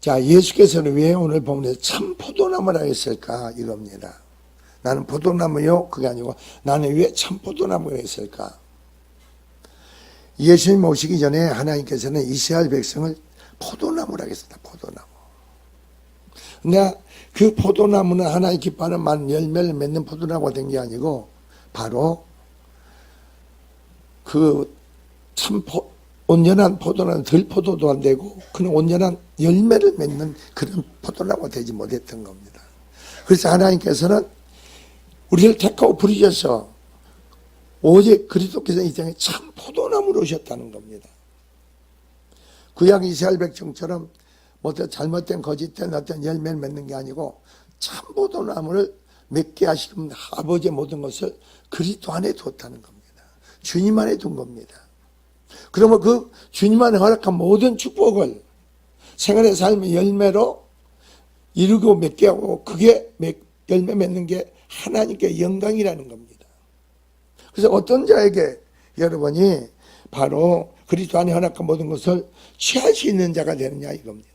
자, 예수께서는 왜 오늘 본문에 참 포도나무라 했을까? 이겁니다. 나는 포도나무요? 그게 아니고 나는 왜 참 포도나무가 했을까? 예수님 오시기 전에 하나님께서는 이스라엘 백성을 포도나무라 했습니다. 포도나무. 근데 그 포도나무는 하나님 기뻐하는 많은 열매를 맺는 포도나무가 된 게 아니고 바로 그 온전한 포도나무는 들포도도 안 되고 그는 온전한 열매를 맺는 그런 포도나무가 되지 못했던 겁니다. 그래서 하나님께서는 우리를 택하고 부르셔서 오직 그리스도께서 이 땅에 참 포도나무로 오셨다는 겁니다. 구약 이스라엘 백성처럼 어떤 잘못된 거짓된 어떤 열매를 맺는 게 아니고 참 포도나무를 맺게 하시는 아버지의 모든 것을 그리스도 안에 뒀다는 겁니다. 주님 안에 둔 겁니다. 그러면 그 주님 안에 허락한 모든 축복을 생활의 삶의 열매로 이루고 맺게 하고 그게 열매 맺는 게 하나님께 영광이라는 겁니다. 그래서 어떤 자에게 여러분이 바로 그리스도 안에 허락한 모든 것을 취할 수 있는 자가 되느냐 이겁니다.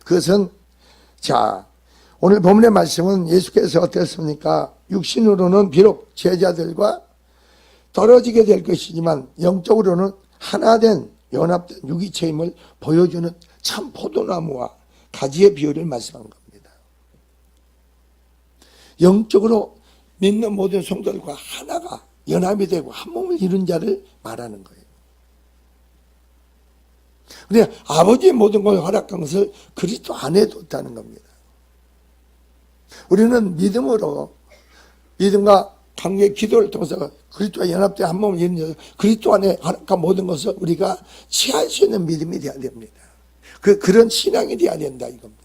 그것은 자 오늘 본문의 말씀은 예수께서 어땠습니까? 육신으로는 비록 제자들과 떨어지게 될 것이지만 영적으로는 하나된 연합된 유기체임을 보여주는 참 포도나무와 가지의 비유를 말씀한 겁니다. 영적으로 믿는 모든 성도들과 하나가 연합이 되고 한 몸을 이룬 자를 말하는 거예요. 그런데 아버지의 모든 걸 허락한 것을 그리스도 안에 뒀다는 겁니다. 우리는 믿음과 강의 기도를 통해서 그리스도와 연합된 한 몸을 이룬 자 그리스도 안에 허락한 모든 것을 우리가 취할 수 있는 믿음이 되어야 됩니다. 그런 신앙이 되어야 된다 이겁니다.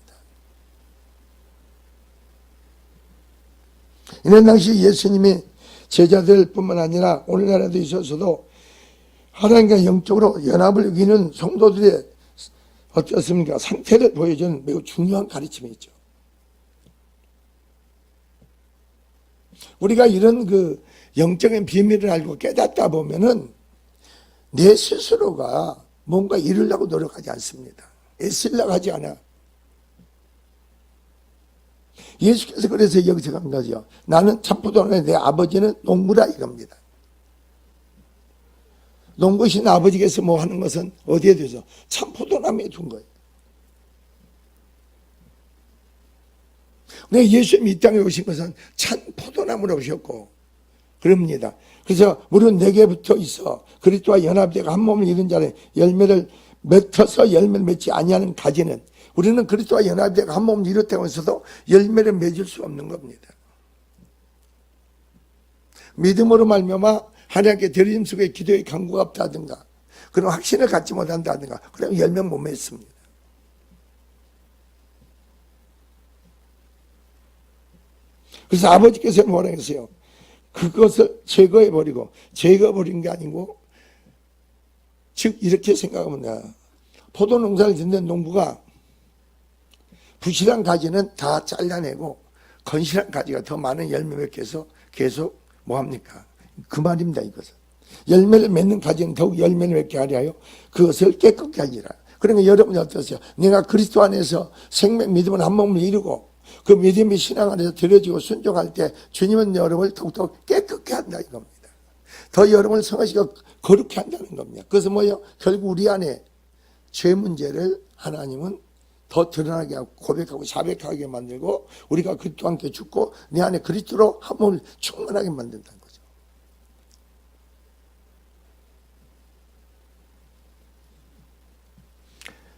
이런 당시 예수님이 제자들뿐만 아니라 오늘날에도 있어서도 하나님과 영적으로 연합을 이기는 성도들의 어떻습니까? 상태를 보여주는 매우 중요한 가르침이 있죠. 우리가 이런 그 영적인 비밀을 알고 깨닫다 보면은 내 스스로가 뭔가 이루려고 노력하지 않습니다. 애쓰려고 하지 않아. 예수께서 그래서 여기서 간 거죠. 나는 참포도나무에 내 아버지는 농부라 이겁니다. 농부신 아버지께서 뭐 하는 것은 어디에 두죠? 참포도나무에 둔 거예요. 근데 예수님이 이 땅에 오신 것은 참 포도나무로 오셨고 그럽니다. 그래서 물은 내게 붙어 있어 그리스도와 연합되고 한 몸을 이룬 자는 열매를 맺어서 열매를 맺지 아니하는 가지는 우리는 그리스도와 연합되고 한 몸을 이뤘다면서도 열매를 맺을 수 없는 겁니다. 믿음으로 말미암아 하나님께 드림 속에 기도의 간구가 없다든가 그런 확신을 갖지 못한다든가 그러면 열매 못 맺습니다. 그래서 아버지께서 뭐라 했어요? 그것을 제거해버리고 제거해버린 게 아니고 즉 이렇게 생각하면 돼요. 포도 농사를 짓는 농부가 부실한 가지는 다 잘라내고 건실한 가지가 더 많은 열매 맺게 해서 계속 뭐합니까? 그 말입니다. 이것은 열매를 맺는 가지는 더욱 열매를 맺게 하려 하여 그것을 깨끗게 하리라. 그러니까 여러분이 어떠세요? 내가 그리스도 안에서 생명 믿음을 한 몸을 이루고 그 믿음이 신앙 안에서 들여지고 순종할 때 주님은 여러분을 더욱더 깨끗게 한다 이겁니다. 더 여러분을 성하시고 거룩게 한다는 겁니다. 그래서 뭐예요? 결국 우리 안에 죄 문제를 하나님은 더 드러나게 하고 고백하고 자백하게 만들고 우리가 그리스도와 함께 죽고 내 안에 그리스도로 한 몸을 충만하게 만든다는 거죠.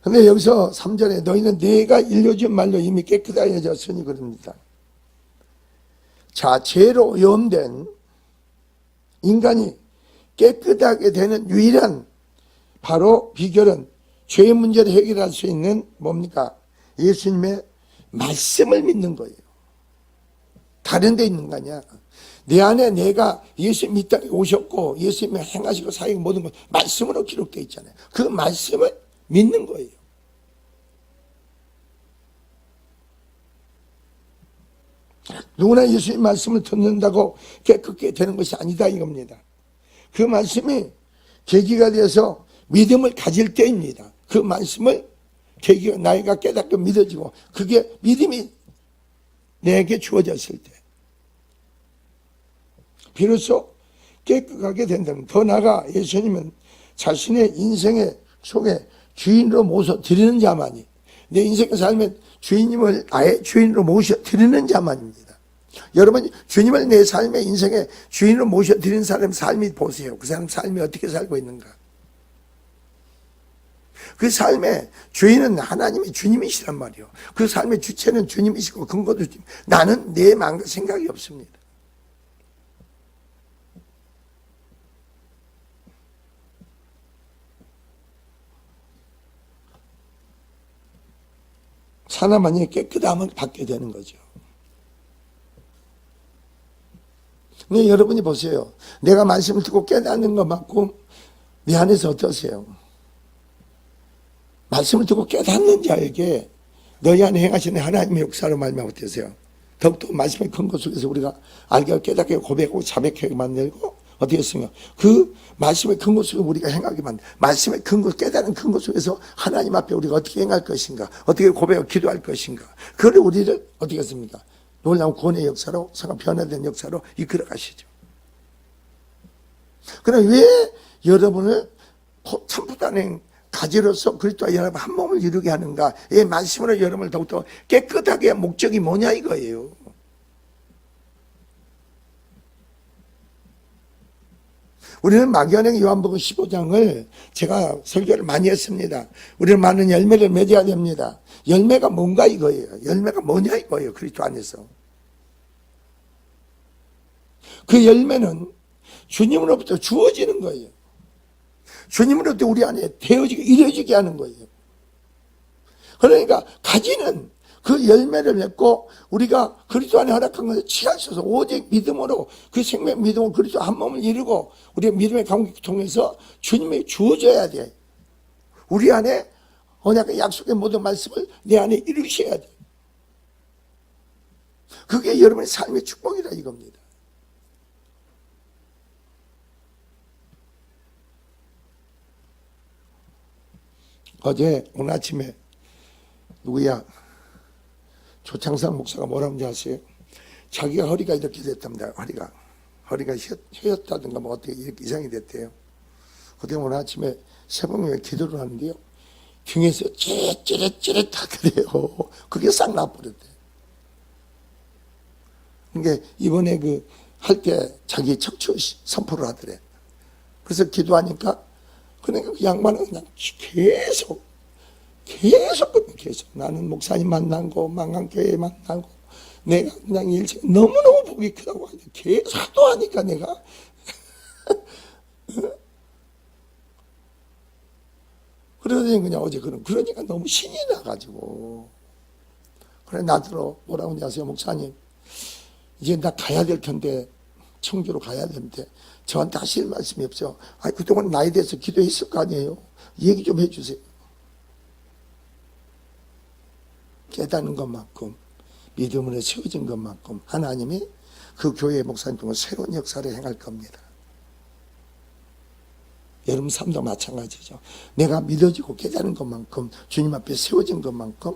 근데 여기서 3절에 너희는 내가 일러준 말로 이미 깨끗하여졌으니 그럽니다. 자, 죄로 오염된 인간이 깨끗하게 되는 유일한 바로 비결은 죄의 문제를 해결할 수 있는 뭡니까? 예수님의 말씀을 믿는 거예요. 다른 데 있는 거 아니야. 내 안에 내가 예수님 이 땅에 오셨고 예수님이 행하시고 사역한 모든 것 말씀으로 기록되어 있잖아요. 그 말씀을 믿는 거예요. 누구나 예수님 말씀을 듣는다고 깨끗게 되는 것이 아니다 이겁니다. 그 말씀이 계기가 되어서 믿음을 가질 때입니다. 그 말씀을 계기가 나이가 깨닫고 믿어지고 그게 믿음이 내게 주어졌을 때 비로소 깨끗하게 된다는. 더 나아가 예수님은 자신의 인생의 속에 주인으로 모셔 드리는 자만이, 내 인생의 삶의 주인님을 아예 주인으로 모셔 드리는 자만입니다. 여러분, 주님을 내 삶의 인생의 주인으로 모셔 드리는 사람 삶이 보세요. 그 사람 삶이 어떻게 살고 있는가. 그 삶의 주인은 하나님이 주님이시란 말이요. 그 삶의 주체는 주님이시고 근거도 주님. 나는 내 마음과 생각이 없습니다. 사나만이 깨끗함을 받게 되는 거죠. 근데 여러분이 보세요. 내가 말씀을 듣고 깨닫는 것만큼 내 안에서 어떠세요? 말씀을 듣고 깨닫는 자에게 너희 안에 행하시는 하나님의 역사로 말미암아 어떠세요? 더욱더 말씀의 근거 속에서 우리가 알게 깨닫게 고백하고 자백하게 만들고 어떻게 했으며 그 말씀의 근거 속에 우리가 행하게 만들, 말씀의 근거, 깨달은 근거 속에서 하나님 앞에 우리가 어떻게 행할 것인가, 어떻게 고백하고 기도할 것인가, 그걸 우리를 어떻게 했습니까? 놀라운 구원의 역사로, 생각 변화된 역사로 이끌어 가시죠. 그럼 왜 여러분을 참부단행 가지로서 그리스도와 연합 한 몸을 이루게 하는가? 이 말씀으로 여러분을 더욱더 깨끗하게 목적이 뭐냐 이거예요. 우리는 마귀안행 요한복음 15장을 제가 설교를 많이 했습니다. 우리는 많은 열매를 맺어야 됩니다. 열매가 뭔가 이거예요. 열매가 뭐냐 이거예요. 그리스도 안에서. 그 열매는 주님으로부터 주어지는 거예요. 주님으로부터 우리 안에 되어지게 이루어지게 하는 거예요. 그러니까 가지는 그 열매를 맺고 우리가 그리스도 안에 허락한 것을 취할 수 없어. 오직 믿음으로 그 생명 믿음으로 그리스도 한 몸을 이루고 우리의 믿음의 관계를 통해서 주님이 주어져야 돼. 우리 안에 언약의 약속의 모든 말씀을 내 안에 이루셔야 돼. 그게 여러분의 삶의 축복이라 이겁니다. 어제 오늘 아침에 누구야? 조창상 목사가 뭐라는지 아세요? 자기가 허리가 이렇게 됐답니다. 허리가 휘었다든가 뭐 어떻게 이렇게 이상이 됐대요. 그때 오늘 아침에 새벽에 기도를 하는데요. 등에서 찌릿찌릿하더래요. 그게 싹 나버렸대요. 그러니까 이번에 그 할 때 자기 척추 선포를 하더래. 그래서 기도하니까 그러니까 그 양반은 그냥 계속 나는 목사님 만나고 망강교회 만나고 내가 그냥 일생 너무너무 복이 크다고 하니까 계속 하도 하니까 내가 그러더니 그냥 어제 그러니까 너무 신이 나가지고 그래 나더러 뭐라고 하세요? 목사님 이제 나 가야 될 텐데 청주로 가야 되는데 저한테 하실 말씀이 없어요. 아니 그동안 나에 대해서 기도했을 거 아니에요. 얘기 좀 해주세요. 깨닫는 것만큼 믿음으로 세워진 것만큼 하나님이 그 교회의 목사님 통해 새로운 역사를 행할 겁니다. 여러분 삶도 마찬가지죠. 내가 믿어지고 깨닫는 것만큼 주님 앞에 세워진 것만큼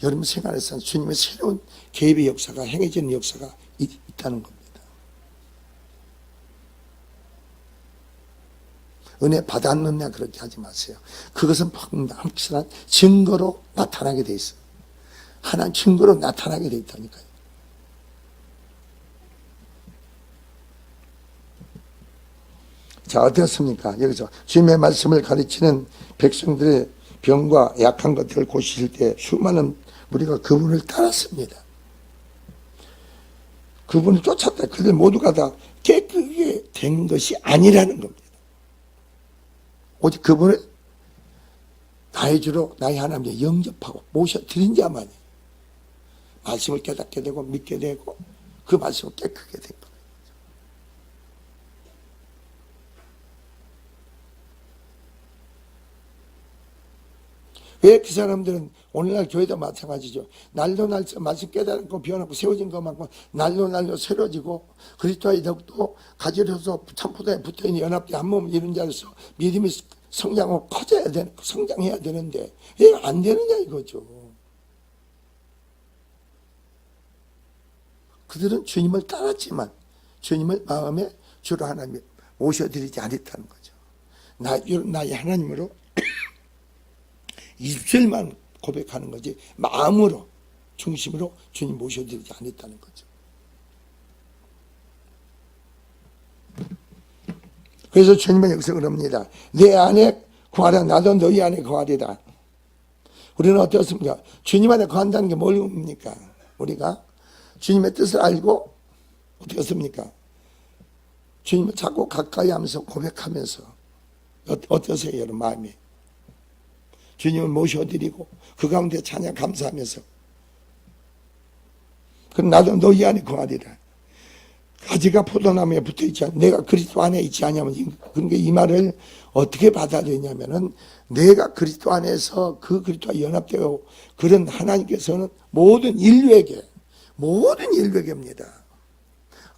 여러분 생활에서 주님의 새로운 개입의 역사가 행해지는 역사가 있다는 겁니다. 은혜 받았느냐 그렇게 하지 마세요. 그것은 확실한 증거로 나타나게 돼 있어요. 하나님 증거로 나타나게 돼 있다니까요. 자, 어떻습니까? 여기서 주님의 말씀을 가르치는 백성들의 병과 약한 것들을 고치실 때 수많은 우리가 그분을 따랐습니다. 그분을 쫓았다. 그들 모두가 다 깨끗하게 된 것이 아니라는 겁니다. 오직 그분을 나의 주로 나의 하나님께 영접하고 모셔드린 자만이 말씀을 깨닫게 되고 믿게 되고 그 말씀을 깨끗하게 된 거예요. 왜 그 사람들은 오늘날 교회도 마찬가지죠. 날로 날 말씀 깨달고 변하고 세워진 것만큼 날로 새로지고 그리스도의 더욱더 가지로서 참포도에 붙어있는 연합된 한 몸을 이룬 자로서 믿음이 성장하고 커져야 되는, 성장해야 되는데 왜 안 되느냐 이거죠. 그들은 주님을 따랐지만 주님을 마음에 주로 하나님이 모셔드리지 않았다는 거죠. 나의 하나님으로 입술만 고백하는 거지 마음으로 중심으로 주님 모셔드리지 않았다는 거죠. 그래서 주님은 여기서 그럽니다. 내 안에 거하라 나도 너희 안에 거하리라. 우리는 어떻습니까? 주님 안에 거한다는 게 뭡니까? 우리가 주님의 뜻을 알고 어떻습니까? 주님을 자꾸 가까이 하면서 고백하면서 어떠세요 여러분 마음이? 주님을 모셔드리고 그 가운데 찬양 감사하면서 그럼 나도 너희 안에 거하리라. 가지가 포도나무에 붙어있지 않 내가 그리스도 안에 있지 않냐면 그러니까 이 말을 어떻게 받아들이냐면은 내가 그리스도 안에서 그 그리스도와 연합되고 그런 하나님께서는 모든 인류에게입니다.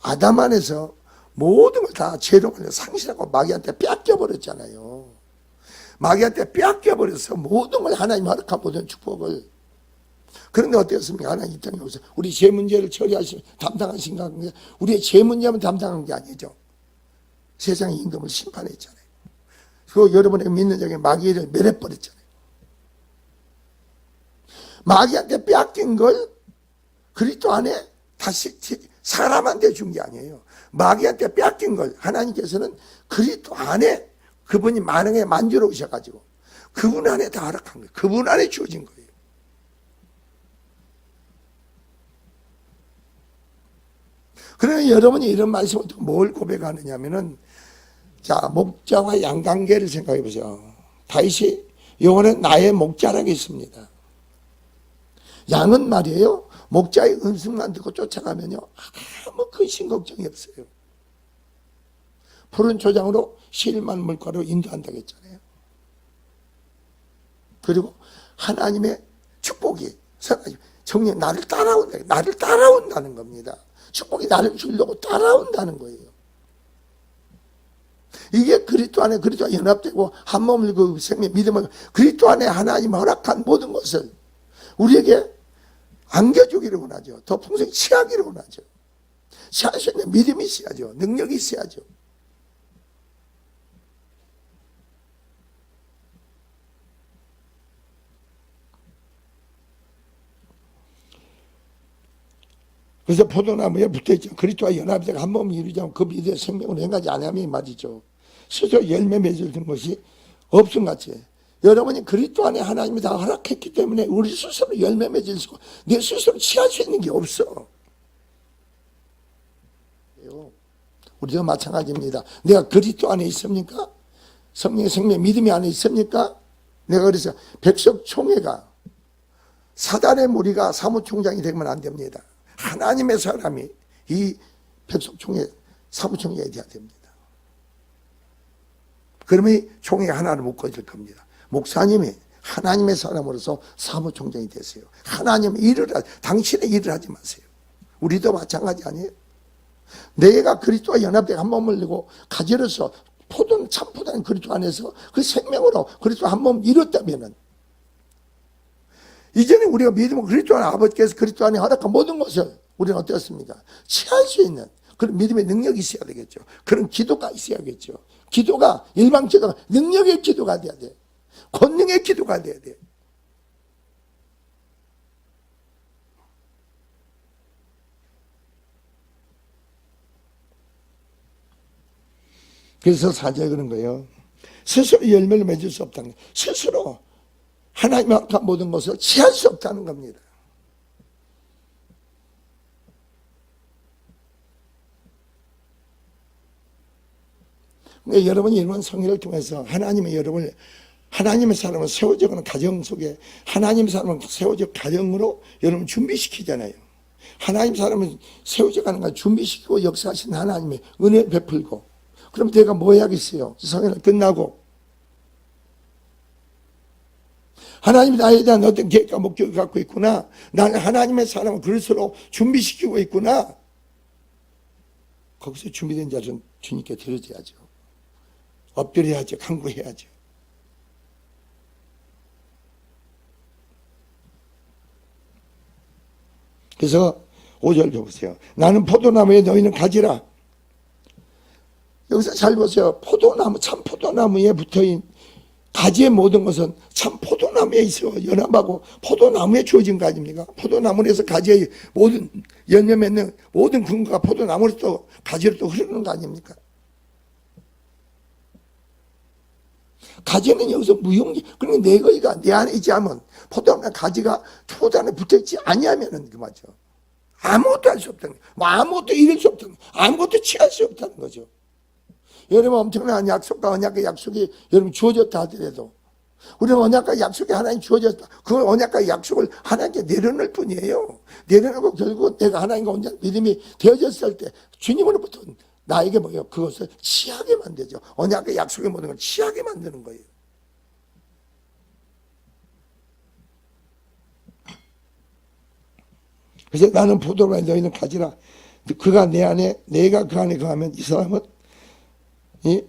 아담 안에서 모든 걸 다 죄를 상실하고 마귀한테 뺏겨버렸잖아요. 마귀한테 뺏겨버려서 모든 걸 하나님 허락한 모든 축복을. 그런데 어땠습니까? 하나님 이 땅에 오셔서 우리 죄 문제를 처리하시면 담당하신가? 우리의 죄 문제만 담당한 게 아니죠. 세상의 임금을 심판했잖아요. 그리고 여러분의 믿는 자에게 마귀를 멸해버렸잖아요. 마귀한테 빼앗긴 걸 그리스도 안에 다시 사람한테 준 게 아니에요. 마귀한테 빼앗긴 걸 하나님께서는 그리스도 안에 그분이 만왕에 만주로우셔가지고 그분 안에 다 허락한 거예요. 그분 안에 주어진 거예요. 그러나 여러분이 이런 말씀을 뭘 고백하느냐면은 자 목자와 양 관계를 생각해 보세요. 다윗이 요거는 나의 목자라고 했습니다. 양은 말이에요. 목자의 음성만 듣고 쫓아가면요 아무 근심 걱정이 없어요. 푸른 초장으로 실만 물가로 인도한다고 했잖아요. 그리고 하나님의 축복이 정녕 나를 따라온다는 겁니다. 축복이 나를 주려고 따라온다는 거예요. 이게 그리스도 안에 그리스도와 연합되고 한 몸을 그 생명 믿음을 그리스도 안에 하나님 허락한 모든 것을 우리에게 안겨주기를 원하죠. 더 풍성히 취하기를 원하죠. 취할 수 있는 믿음이 있어야죠. 능력이 있어야죠. 그래서 포도나무에 붙어있죠. 그리스도와 연합이 되고 한 몸을 이루자면 그 믿음의 생명을 행하지 않으면 말이죠. 스스로 열매 맺을 것이 없음같이 여러분이 그리스도 안에 하나님이 다 허락했기 때문에 우리 스스로 열매 맺을 수 있고 내 스스로 취할 수 있는 게 없어. 우리도 마찬가지입니다. 내가 그리스도 안에 있습니까? 성령의 생명 믿음이 안에 있습니까? 내가 그래서 백석총회가 사단의 무리가 사무총장이 되면 안 됩니다. 하나님의 사람이 이 백석총회 사무총장이 돼야 됩니다. 그러면 이 총회가 하나로 묶어질 겁니다. 목사님이 하나님의 사람으로서 사무총장이 되세요. 하나님의 일을 당신의 일을 하지 마세요. 우리도 마찬가지 아니에요? 내가 그리스도와 연합되어 한 몸을 내고 가지로서 포도는 참포도는 그리스도 안에서 그 생명으로 그리스도 한 몸 이뤘다면은 이전에 우리가 믿으면 그리스도 안에 아버지께서 그리스도 안에 허락한 모든 것을 우리는 어떻습니까? 취할 수 있는 그런 믿음의 능력이 있어야 되겠죠. 그런 기도가 있어야겠죠. 기도가 일반 기도가 능력의 기도가 돼야 돼. 권능의 기도가 돼야 돼. 그래서 사제가 그런 거예요. 스스로 열매를 맺을 수 없다는 거예요. 스스로 하나님의 허락한 모든 것을 취할 수 없다는 겁니다. 그러니까 여러분이 이런 성회를 통해서 하나님의 사람을 세워져가는 가정 속에 하나님의 사람을 세워져 가정으로 여러분 준비시키잖아요. 하나님 사람을 세워져가는 걸 준비시키고 역사하신 하나님의 은혜를 베풀고 그럼 내가 뭐 해야겠어요? 성회는 끝나고 하나님이 나에 대한 어떤 계획과 목적을 갖고 있구나. 나는 하나님의 사람을 그리스도로 준비시키고 있구나. 거기서 준비된 자는 주님께 드려져야죠. 엎드려야죠. 간구해야죠. 그래서 5절 보세요. 나는 포도나무에 너희는 가지라. 여기서 잘 보세요. 포도나무, 참 포도나무에 붙어있는 가지의 모든 것은 참 포도나무에 있어 연합하고 포도나무에 주어진 거 아닙니까? 포도나무에서 가지의 모든 열매 맺는 모든 근거가 포도나무로 또 가지로 또 흐르는 거 아닙니까? 가지는 여기서 무용지. 그러니까 내 거이가 내 안에 있지 않으면 포도나무 가지가 포도 안에 붙어있지 아니하면은 그 말이죠. 아무것도 할 수 없다는 거예요. 뭐 아무것도 이룰 수 없다는 거예요. 아무것도 취할 수 없다는 거죠. 여러분 엄청난 약속과 언약의 약속이 여러분 주어졌다 하더라도 우리는 언약과 약속이 하나님 주어졌다. 그 언약과 약속을 하나님께 내려놓을 뿐이에요. 내려놓고 결국 내가 하나님과 언약 믿음이 되어졌을 때 주님으로부터 나에게 뭐예요? 그것을 취하게 만들죠. 언약과 약속의 모든 걸 취하게 만드는 거예요. 그래서 나는 포도나무에 너희는 가지라. 그가 내 안에 내가 그 안에 거하면 이 사람은 이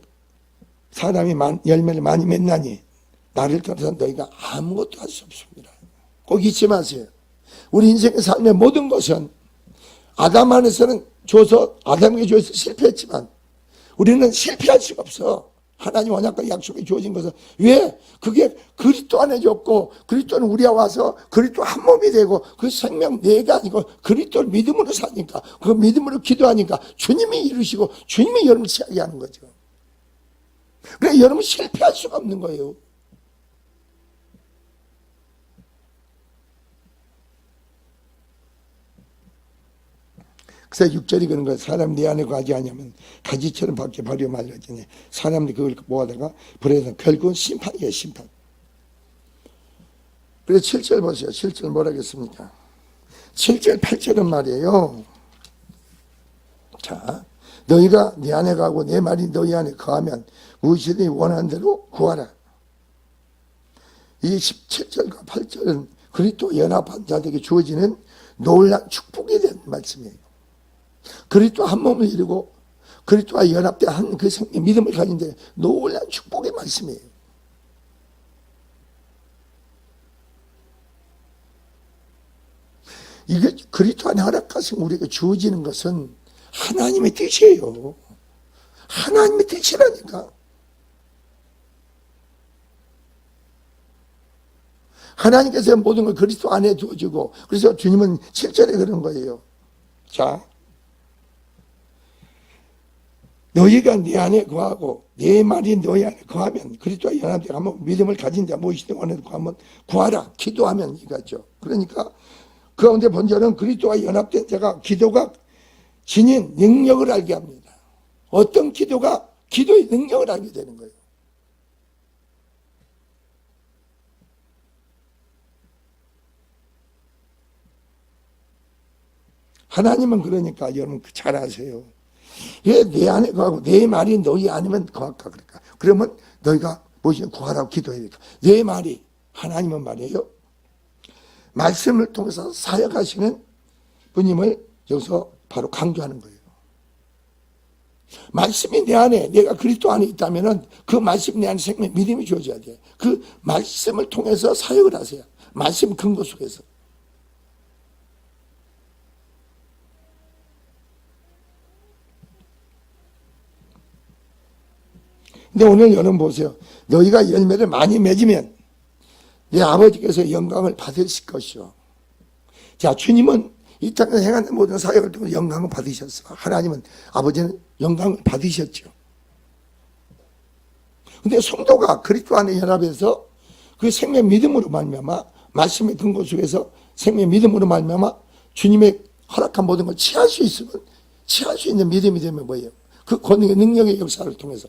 사람이 열매를 많이 맺나니 나를 떠나서 너희가 아무것도 할 수 없습니다. 꼭 잊지 마세요. 우리 인생의 삶의 모든 것은 아담 안에서는 줘서 아담에게 줘서 실패했지만 우리는 실패할 수가 없어. 하나님 언약과 약속이 주어진 것은 왜? 그게 그리스도 안에 줬고 그리스도는 우리와 와서 그리스도 한 몸이 되고 그 생명 내가 아니고 그리스도를 믿음으로 사니까 그 믿음으로 기도하니까 주님이 이루시고 주님이 여러분을 취하게 하는 거죠. 그러니까 여러분 실패할 수가 없는 거예요. 그래서 6절이 그런 거예요. 사람 네 안에 가지 아니하면 가지처럼 밖에 버려 말려지니 사람들이 그걸 모아다가 불에서 결국은 심판이에요. 심판. 그래서 7절 보세요. 7절 뭐라 했습니까? 7절 8절은 말이에요. 자, 너희가 네 안에 가고 내 말이 너희 안에 거하면 무엇이든지 원하는 대로 구하라. 이 17절과 8절은 그리스도 연합한 자들에게 주어지는 놀라운 축복에 대한 말씀이에요. 그리스도 한 몸을 이루고 그리스도와 연합된 한 그 생명 믿음을 가진 데 놀라운 축복의 말씀이에요. 이게 그리스도 안에 허락하신 우리에게 주어지는 것은 하나님의 뜻이에요. 하나님의 뜻이라니까. 하나님께서 모든 걸 그리스도 안에 두어주고 그래서 주님은 7절에 그런 거예요. 자, 너희가 네 안에 거하고 내 말이 너희 안에 거하면 그리스도와 연합되고 한번 믿음을 가진 자 무엇이든 원해도 한번 구하라. 기도하면 이거죠. 그러니까 그 가운데 본절은 그리스도와 연합된 자가 기도가 지닌 능력을 알게 합니다. 어떤 기도가 기도의 능력을 알게 되는 거예요. 하나님은 그러니까 여러분 잘 아세요. 왜 내 안에 거하고 내 말이 너희 아니면 거할까 그럴까? 그러면 너희가 무엇이든 구하라고 기도해야 될까? 내 말이 하나님은 말이에요. 말씀을 통해서 사역하시는 분임을 여기서 바로 강조하는 거예요. 말씀이 내 안에 내가 그리스도 안에 있다면은 그 말씀 내 안에 생명 믿음이 주어져야 돼. 그 말씀을 통해서 사역을 하세요. 말씀 근거 속에서. 근데 오늘 여러분 보세요. 너희가 열매를 많이 맺으면 내 아버지께서 영광을 받으실 것이요. 자, 주님은 이 땅에서 행하는 모든 사역을 통해 영광을 받으셨어. 하나님은 아버지는 영광을 받으셨죠. 근데 성도가 그리스도 안에 연합해서 그 생명 믿음으로 말미암아 말씀의 근거 속에서 생명 믿음으로 말미암아 주님의 허락한 모든 걸 취할 수 있으면 취할 수 있는 믿음이 되면 뭐예요? 그 권능의 능력의 역사를 통해서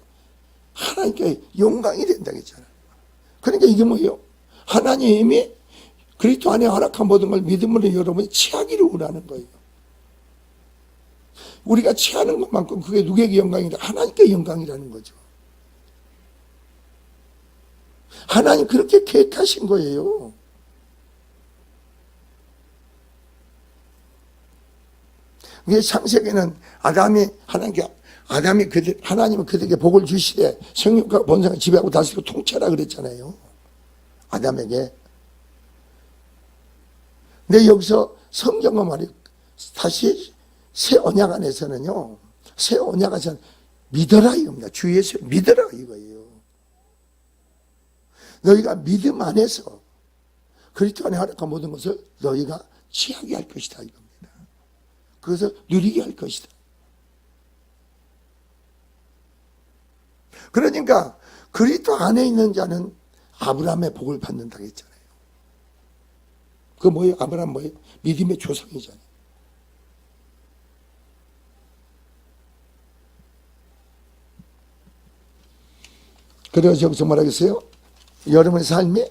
하나님께 영광이 된다고 했잖아요. 그러니까 이게 뭐예요? 하나님이 그리스도 안에 허락한 모든 걸 믿음으로 여러분이 취하기를 원하는 거예요. 우리가 취하는 것만큼 그게 누구에게 영광이냐? 하나님께 영광이라는 거죠. 하나님 그렇게 계획하신 거예요. 이게 창세기는 하나님은 그들에게 복을 주시되 성육과 본성을 지배하고 다스리고 통치하라 그랬잖아요. 아담에게. 근데 여기서 성경은 말이에요. 다시 새 언약 안에서는요. 새 언약 안에서는 믿어라 이겁니다. 주 예수 믿어라 이거예요. 너희가 믿음 안에서 그리스도 안에 허락한 모든 것을 너희가 취하게 할 것이다 이겁니다. 그것을 누리게 할 것이다. 그러니까 그리스도 안에 있는 자는 아브라함의 복을 받는다고 했잖아요. 그 뭐예요? 아브라함 뭐예요? 믿음의 조상이잖아요. 그래서 여기서 뭐라 했어요? 여러분의 삶이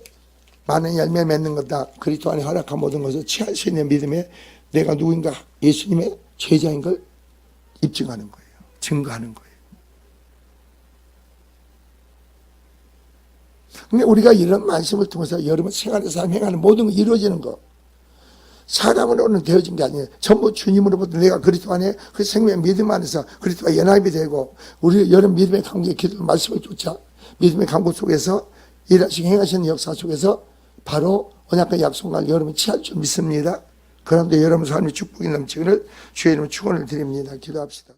많은 열매 맺는 거다. 그리스도 안에 허락한 모든 것을 취할 수 있는 믿음에 내가 누구인가 예수님의 제자인 걸 입증하는 거예요. 증거하는 거예요. 근데 우리가 이런 말씀을 통해서 여러분 생활에서 행하는 모든 거 이루어지는 거 사람으로는 되어진 게 아니에요. 전부 주님으로부터 내가 그리스도 안에 그 생명의 믿음 안에서 그리스도와 연합이 되고 우리 여러분 믿음의 강구의 기도 말씀을 쫓아 믿음의 강구 속에서 일하시고 행하시는 역사 속에서 바로 언약과 약속을 여러분 취할 줄 믿습니다. 그런데 여러분 삶의 축복이 넘치기를 주의 이름으로 축원을 드립니다. 기도합시다.